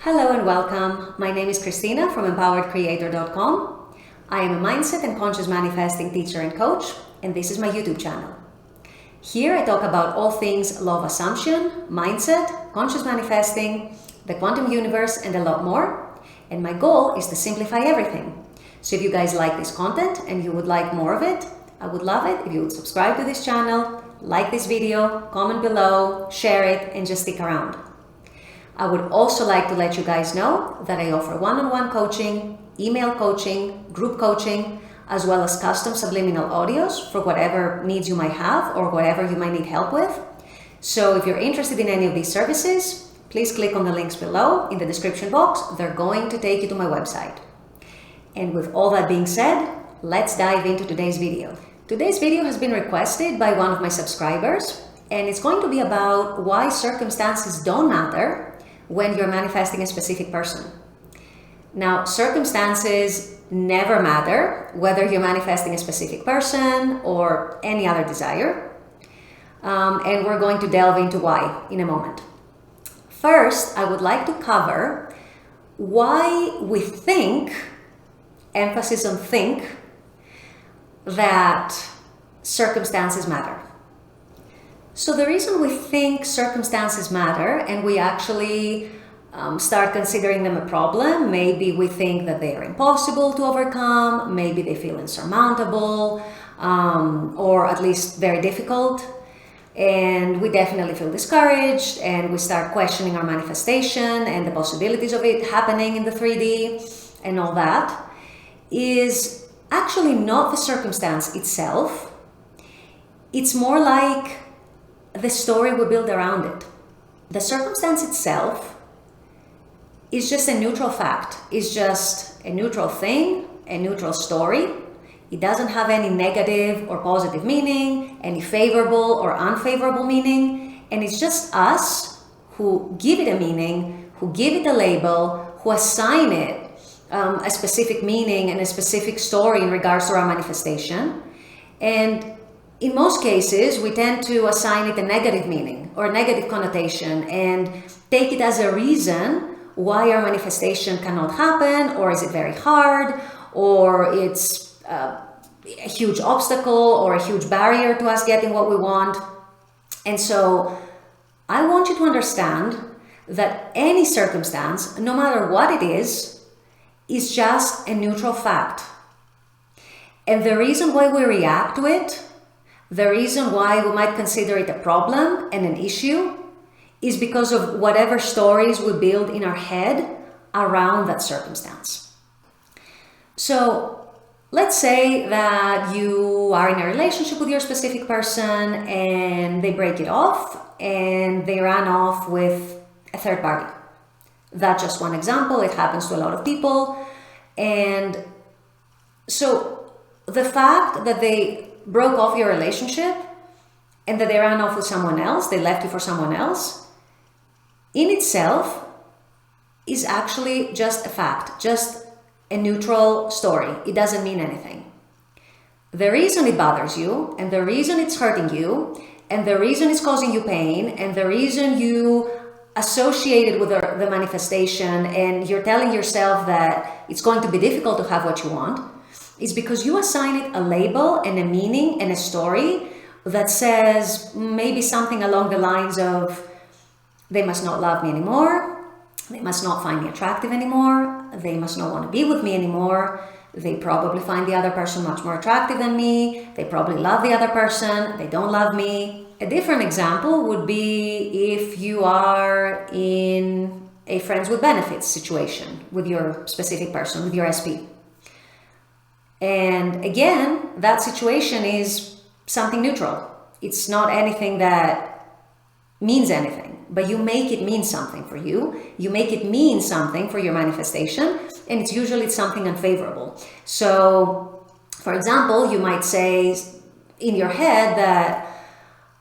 Hello and welcome. My name is Christina from empoweredcreator.com. I am a mindset and conscious manifesting teacher and coach, and this is my YouTube channel. Here I talk about all things law of assumption, mindset, conscious manifesting, the quantum universe, and a lot more. And my goal is to simplify everything. So if you guys like this content and you would like more of it, I would love it if you would subscribe to this channel, like this video, comment below, share it, and just stick around. I would also like to let you guys know that I offer one-on-one coaching, email coaching, group coaching, as well as custom subliminal audios for whatever needs you might have or whatever you might need help with. So if you're interested in any of these services, please click on the links below in the description box. They're going to take you to my website. And with all that being said, let's dive into today's video. Today's video has been requested by one of my subscribers, and it's going to be about why circumstances don't matter when you're manifesting a specific person. Now, circumstances never matter whether you're manifesting a specific person or any other desire. And we're going to delve into why in a moment. First, I would like to cover why we think, emphasis on think, that circumstances matter. So the reason we think circumstances matter and we actually start considering them a problem, maybe we think that they are impossible to overcome, maybe they feel insurmountable, or at least very difficult, and we definitely feel discouraged and we start questioning our manifestation and the possibilities of it happening in the 3D and all that, is actually not the circumstance itself. It's more like the story we build around it. The circumstance itself is just a neutral fact. It's just a neutral thing, a neutral story. It doesn't have any negative or positive meaning, any favorable or unfavorable meaning. And it's just us who give it a meaning, who give it a label, who assign it a specific meaning and a specific story in regards to our manifestation. And in most cases, we tend to assign it a negative meaning or a negative connotation and take it as a reason why our manifestation cannot happen, or is it very hard, or it's a huge obstacle or a huge barrier to us getting what we want. And so I want you to understand that any circumstance, no matter what it is just a neutral fact. And the reason why we react to it, the reason why we might consider it a problem and an issue, is because of whatever stories we build in our head around that circumstance. So let's say that you are in a relationship with your specific person and they break it off and they ran off with a third party. That's just one example. It happens to a lot of people. And so the fact that they broke off your relationship and that they ran off with someone else, they left you for someone else, in itself is actually just a fact, just a neutral story. It doesn't mean anything. The reason it bothers you, and the reason it's hurting you, and the reason it's causing you pain, and the reason you associated with the manifestation and you're telling yourself that it's going to be difficult to have what you want, is because you assign it a label and a meaning and a story that says maybe something along the lines of, they must not love me anymore, they must not find me attractive anymore, they must not want to be with me anymore, they probably find the other person much more attractive than me, they probably love the other person, they don't love me. A different example would be if you are in a friends with benefits situation with your specific person, with your SP. And again, that situation is something neutral. It's not anything that means anything, but you make it mean something for you. You make it mean something for your manifestation, and it's usually something unfavorable. So, for example, you might say in your head that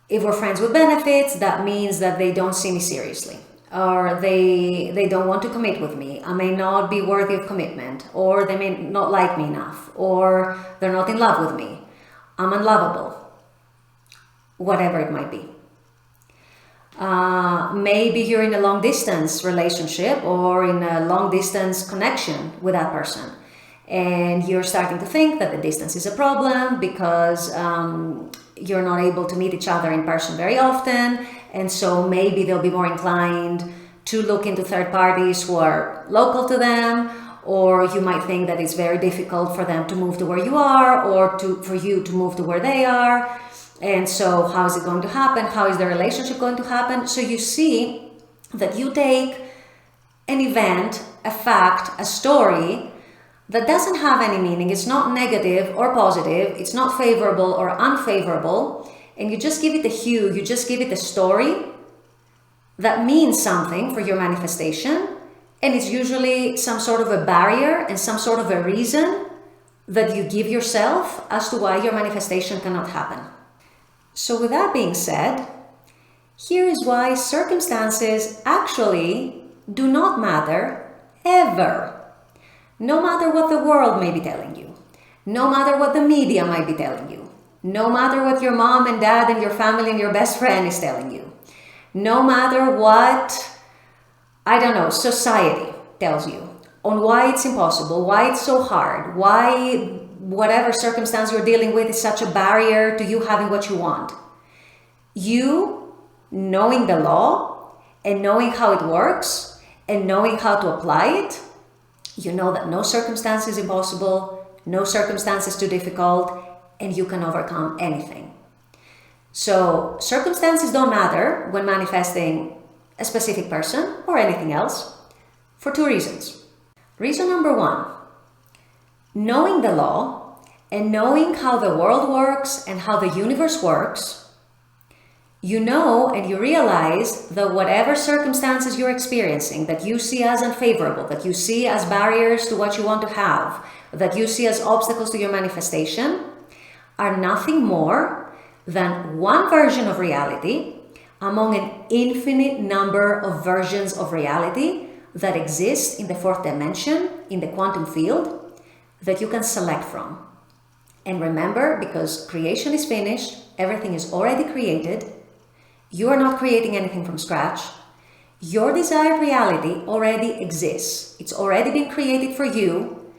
if we're friends with benefits, that means that they don't see me seriously, or they don't want to commit with me. I may not be worthy of commitment, or they may not like me enough, or they're not in love with me. I'm unlovable. Whatever it might be. Maybe you're in a long distance relationship or in a long distance connection with that person. And you're starting to think that the distance is a problem because you're not able to meet each other in person very often. And so maybe they'll be more inclined to look into third parties who are local to them, or you might think that it's very difficult for them to move to where you are, or for you to move to where they are. And so how is it going to happen? How is the relationship going to happen? So you see that you take an event, a fact, a story that doesn't have any meaning. It's not negative or positive. It's not favorable or unfavorable. And you just give it a hue. You just give it a story that means something for your manifestation. And it's usually some sort of a barrier and some sort of a reason that you give yourself as to why your manifestation cannot happen. So with that being said, here is why circumstances actually do not matter ever. No matter what the world may be telling you, no matter what the media might be telling you, no matter what your mom and dad and your family and your best friend is telling you, no matter what, society tells you on why it's impossible, why it's so hard, why whatever circumstance you're dealing with is such a barrier to you having what you want. You, knowing the law and knowing how it works and knowing how to apply it, you know that no circumstance is impossible, no circumstance is too difficult, and you can overcome anything. So circumstances don't matter when manifesting a specific person or anything else for two reasons. Reason number one, knowing the law and knowing how the world works and how the universe works, you know and you realize that whatever circumstances you're experiencing that you see as unfavorable, that you see as barriers to what you want to have, that you see as obstacles to your manifestation, are nothing more than one version of reality among an infinite number of versions of reality that exist in the fourth dimension, in the quantum field, that you can select from. And remember, because creation is finished, everything is already created, you are not creating anything from scratch. Your desired reality already exists. It's already been created for you,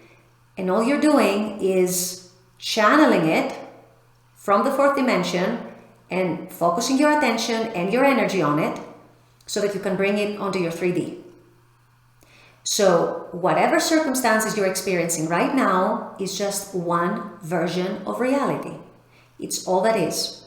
and all you're doing is channeling it from the fourth dimension and focusing your attention and your energy on it so that you can bring it onto your 3D. So whatever circumstances you're experiencing right now is just one version of reality. It's all that is.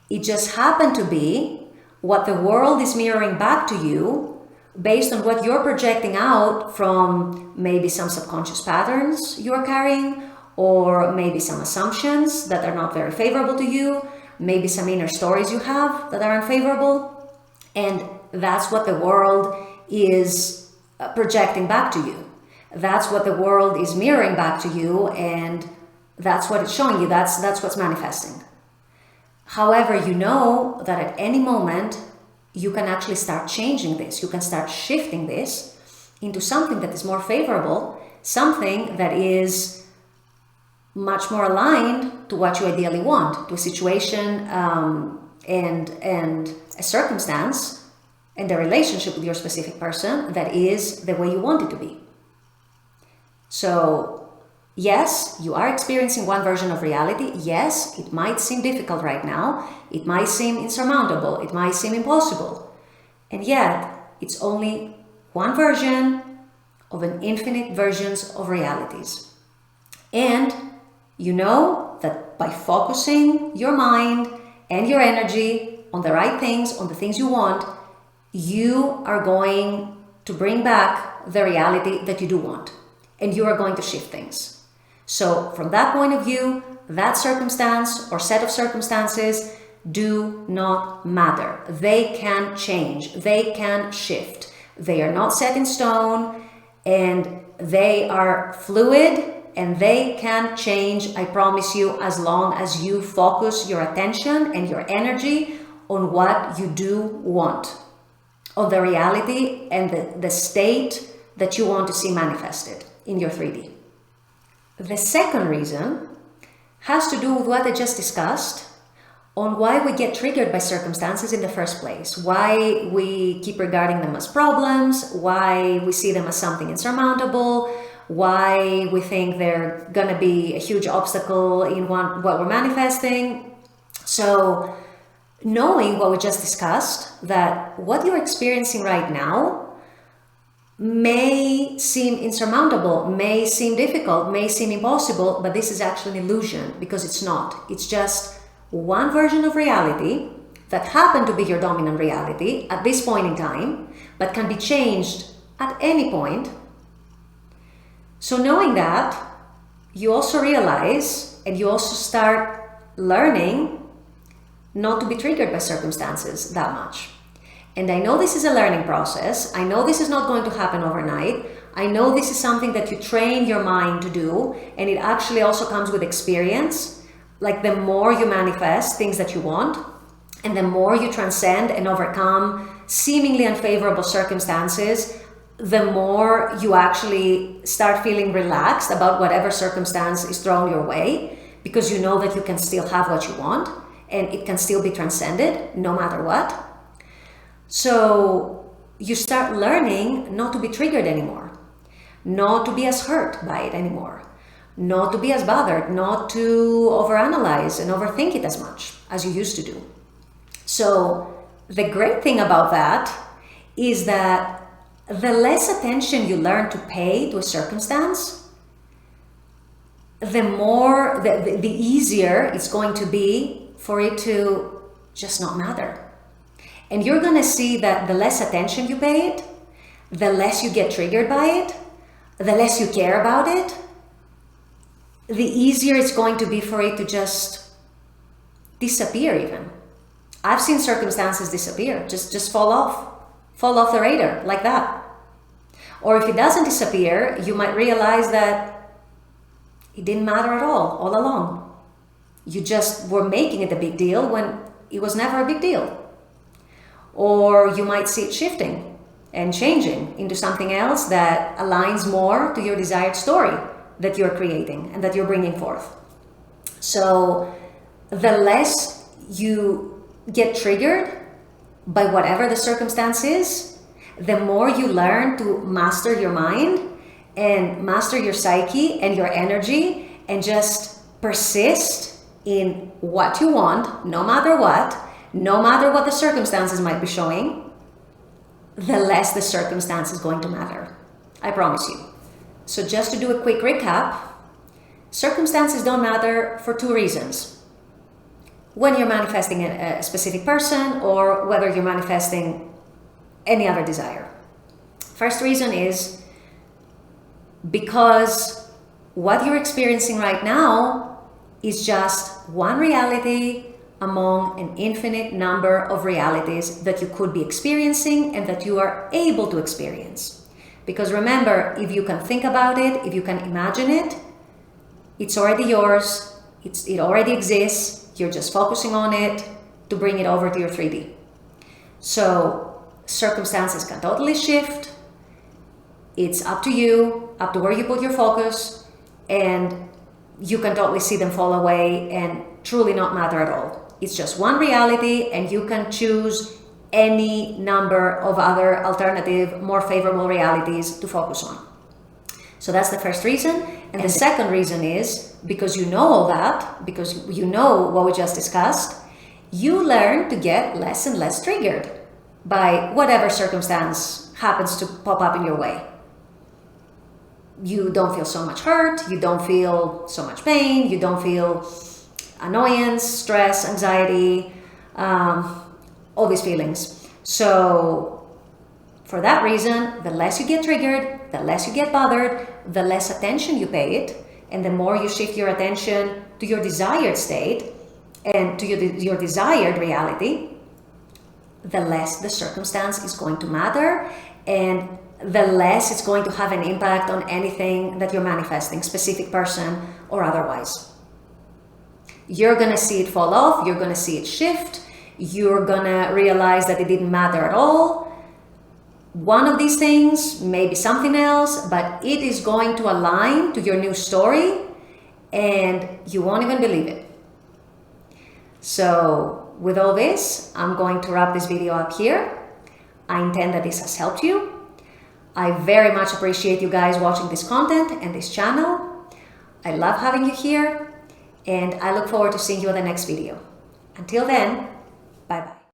It just happened to be what the world is mirroring back to you based on what you're projecting out from maybe some subconscious patterns you're carrying, or maybe some assumptions that are not very favorable to you, maybe some inner stories you have that are unfavorable. And that's what the world is projecting back to you. That's what the world is mirroring back to you, and that's what it's showing you. That's what's manifesting. However, you know that at any moment you can actually start changing this. You can start shifting this into something that is more favorable, something that is much more aligned to what you ideally want, to a situation and a circumstance and a relationship with your specific person that is the way you want it to be. So yes, you are experiencing one version of reality. Yes, it might seem difficult right now. It might seem insurmountable. It might seem impossible. And yet, it's only one version of an infinite versions of realities. And you know that by focusing your mind and your energy on the right things, on the things you want, you are going to bring back the reality that you do want. And you are going to shift things. So from that point of view, that circumstance or set of circumstances do not matter. They can change. They can shift. They are not set in stone, and they are fluid, and they can change, I promise you, as long as you focus your attention and your energy on what you do want, on the reality and the state that you want to see manifested in your 3D. The second reason has to do with what I just discussed on why we get triggered by circumstances in the first place, why we keep regarding them as problems, why we see them as something insurmountable, why we think they're gonna be a huge obstacle in what we're manifesting. So knowing what we just discussed, that what you're experiencing right now may seem insurmountable, may seem difficult, may seem impossible, but this is actually an illusion, because it's not. It's just one version of reality that happened to be your dominant reality at this point in time, but can be changed at any point. So knowing that, you also realize, and you also start learning not to be triggered by circumstances that much. And I know this is a learning process. I know this is not going to happen overnight. I know this is something that you train your mind to do, and it actually also comes with experience. Like the more you manifest things that you want, and the more you transcend and overcome seemingly unfavorable circumstances, the more you actually start feeling relaxed about whatever circumstance is thrown your way, because you know that you can still have what you want and it can still be transcended no matter what. So you start learning not to be triggered anymore, not to be as hurt by it anymore, not to be as bothered, not to overanalyze and overthink it as much as you used to do. So the great thing about that is that the less attention you learn to pay to a circumstance, the easier it's going to be for it to just not matter. And you're going to see that the less attention you pay it, the less you get triggered by it, the less you care about it, the easier it's going to be for it to just disappear even. I've seen circumstances disappear, just fall off the radar like that. Or if it doesn't disappear, you might realize that it didn't matter at all along. You just were making it a big deal when it was never a big deal. Or you might see it shifting and changing into something else that aligns more to your desired story that you're creating and that you're bringing forth. So the less you get triggered by whatever the circumstance is, the more you learn to master your mind and master your psyche and your energy and just persist in what you want, no matter what the circumstances might be showing, the less the circumstance is going to matter. I promise you. So just to do a quick recap, circumstances don't matter for two reasons. When you're manifesting a specific person, or whether you're manifesting any other desire. First reason is because what you're experiencing right now is just one reality among an infinite number of realities that you could be experiencing and that you are able to experience. Because remember, if you can think about it, if you can imagine it, it's already yours, it already exists, you're just focusing on it to bring it over to your 3D. So circumstances can totally shift. It's up to you, up to where you put your focus, and you can totally see them fall away and truly not matter at all. It's just one reality, and you can choose any number of other alternative, more favorable realities to focus on. So that's the first reason. And the second reason is because you know all that, because you know what we just discussed, you learn to get less and less triggered by whatever circumstance happens to pop up in your way. You don't feel so much hurt, you don't feel so much pain, you don't feel annoyance, stress, anxiety, all these feelings. So for that reason, the less you get triggered, the less you get bothered, the less attention you pay it, and the more you shift your attention to your desired state and to your desired reality, the less the circumstance is going to matter, and the less it's going to have an impact on anything that you're manifesting, specific person or otherwise. You're going to see it fall off, you're going to see it shift, you're going to realize that it didn't matter at all. One of these things, maybe something else, but it is going to align to your new story and you won't even believe it. So with all this, I'm going to wrap this video up here. I intend that this has helped you. I very much appreciate you guys watching this content and this channel. I love having you here, and I look forward to seeing you in the next video. Until then, bye-bye.